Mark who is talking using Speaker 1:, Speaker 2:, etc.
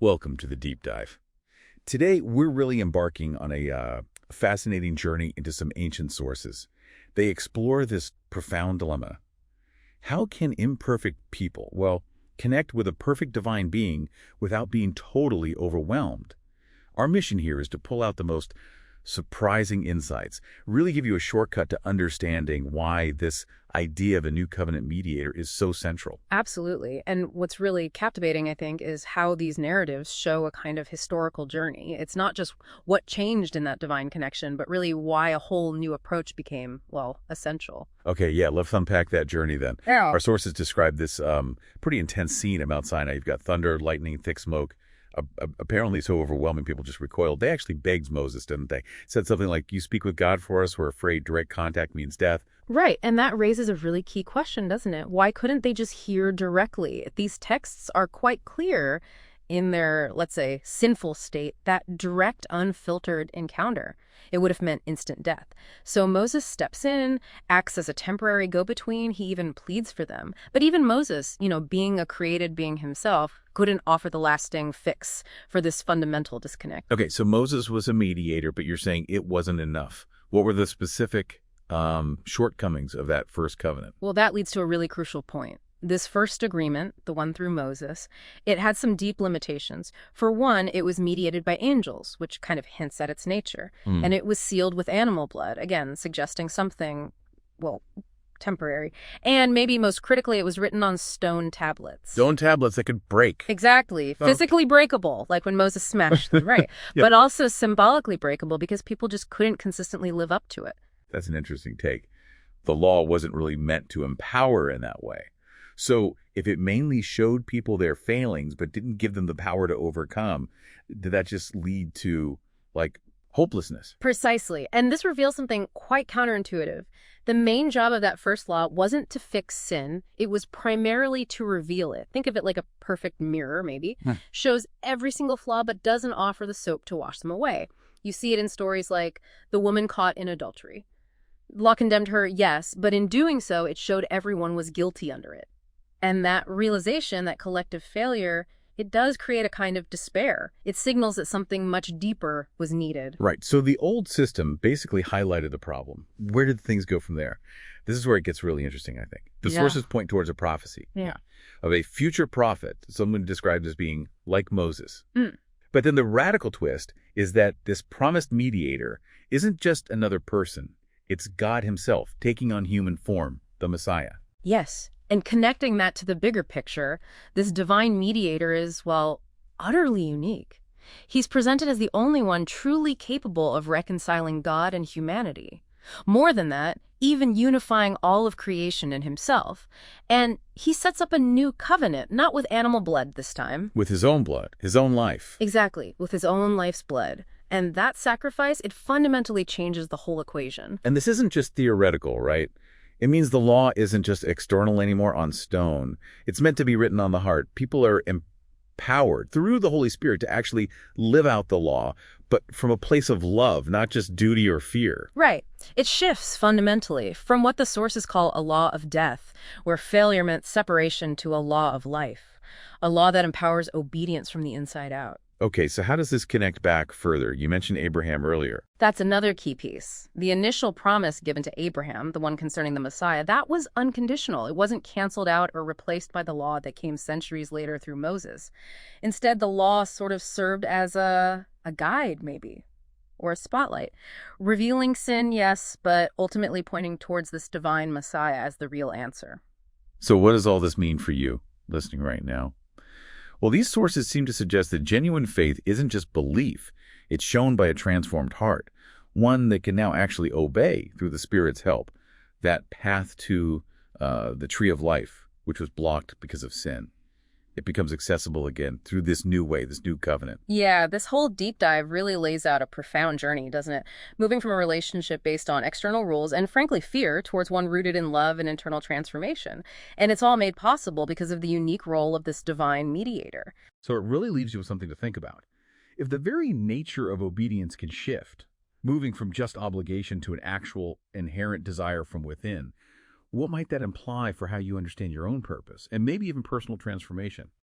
Speaker 1: Welcome to the deep dive. Today, we're really embarking on a fascinating journey into some ancient sources. They explore this profound dilemma. How can imperfect people, connect with a perfect divine being without being totally overwhelmed? Our mission here is to pull out the most surprising insights, really give you a shortcut to understanding why this idea of a new covenant mediator is so central.
Speaker 2: Absolutely. And what's really captivating, I think, is how these narratives show a kind of historical journey. It's not just what changed in that divine connection, but really why a whole new approach became, essential.
Speaker 1: Okay, yeah, let's unpack that journey then.
Speaker 2: Yeah.
Speaker 1: Our sources describe this pretty intense scene at Mount Sinai. You've got thunder, lightning, thick smoke. Apparently so overwhelming, people just recoiled. They actually begged Moses, didn't they? Said something like, "You speak with God for us. We're afraid direct contact means death."
Speaker 2: Right. And that raises a really key question, doesn't it? Why couldn't they just hear directly? These texts are quite clear in their, let's say, sinful state, that direct, unfiltered encounter. It would have meant instant death. So Moses steps in, acts as a temporary go-between. He even pleads for them. But even Moses, being a created being himself, couldn't offer the lasting fix for this fundamental disconnect.
Speaker 1: Okay, so Moses was a mediator, but you're saying it wasn't enough. What were the specific shortcomings of that first covenant?
Speaker 2: Well, that leads to a really crucial point. This first agreement, the one through Moses, it had some deep limitations. For one, it was mediated by angels, which kind of hints at its nature. And it was sealed with animal blood, again, suggesting something, temporary. And maybe most critically, it was written on stone tablets.
Speaker 1: Stone tablets that could break.
Speaker 2: Exactly. Physically breakable, like when Moses smashed them, right?
Speaker 1: Yep.
Speaker 2: But also symbolically breakable because people just couldn't consistently live up to it.
Speaker 1: That's an interesting take. The law wasn't really meant to empower in that way. So if it mainly showed people their failings but didn't give them the power to overcome, did that just lead to, hopelessness?
Speaker 2: Precisely. And this reveals something quite counterintuitive. The main job of that first law wasn't to fix sin. It was primarily to reveal it. Think of it like a perfect mirror, maybe. Shows every single flaw but doesn't offer the soap to wash them away. You see it in stories like the woman caught in adultery. Law condemned her, yes, but in doing so, it showed everyone was guilty under it. And that realization, that collective failure, it does create a kind of despair. It signals that something much deeper was needed.
Speaker 1: Right. So the old system basically highlighted the problem. Where did things go from there? This is where it gets really interesting, I think. The sources point towards a prophecy of a future prophet, someone described as being like Moses. But then the radical twist is that this promised mediator isn't just another person. It's God himself taking on human form, the Messiah.
Speaker 2: Yes. And connecting that to the bigger picture, this divine mediator is, utterly unique. He's presented as the only one truly capable of reconciling God and humanity. More than that, even unifying all of creation in himself. And he sets up a new covenant, not with animal blood this time.
Speaker 1: With his own blood, his own life.
Speaker 2: Exactly, with his own life's blood. And that sacrifice, it fundamentally changes the whole equation.
Speaker 1: And this isn't just theoretical, right? It means the law isn't just external anymore on stone. It's meant to be written on the heart. People are empowered through the Holy Spirit to actually live out the law, but from a place of love, not just duty or fear.
Speaker 2: Right. It shifts fundamentally from what the sources call a law of death, where failure meant separation, to a law of life, a law that empowers obedience from the inside out.
Speaker 1: Okay, so how does this connect back further? You mentioned Abraham earlier.
Speaker 2: That's another key piece. The initial promise given to Abraham, the one concerning the Messiah, that was unconditional. It wasn't canceled out or replaced by the law that came centuries later through Moses. Instead, the law sort of served as a guide, maybe, or a spotlight. Revealing sin, yes, but ultimately pointing towards this divine Messiah as the real answer.
Speaker 1: So what does all this mean for you, listening right now? Well, these sources seem to suggest that genuine faith isn't just belief. It's shown by a transformed heart, one that can now actually obey through the Spirit's help, that path to the tree of life, which was blocked because of sin. It becomes accessible again through this new way, this new covenant.
Speaker 2: Yeah, this whole deep dive really lays out a profound journey, doesn't it? Moving from a relationship based on external rules and, frankly, fear towards one rooted in love and internal transformation. And it's all made possible because of the unique role of this divine mediator.
Speaker 1: So it really leaves you with something to think about. If the very nature of obedience can shift, moving from just obligation to an actual inherent desire from within, what might that imply for how you understand your own purpose and maybe even personal transformation?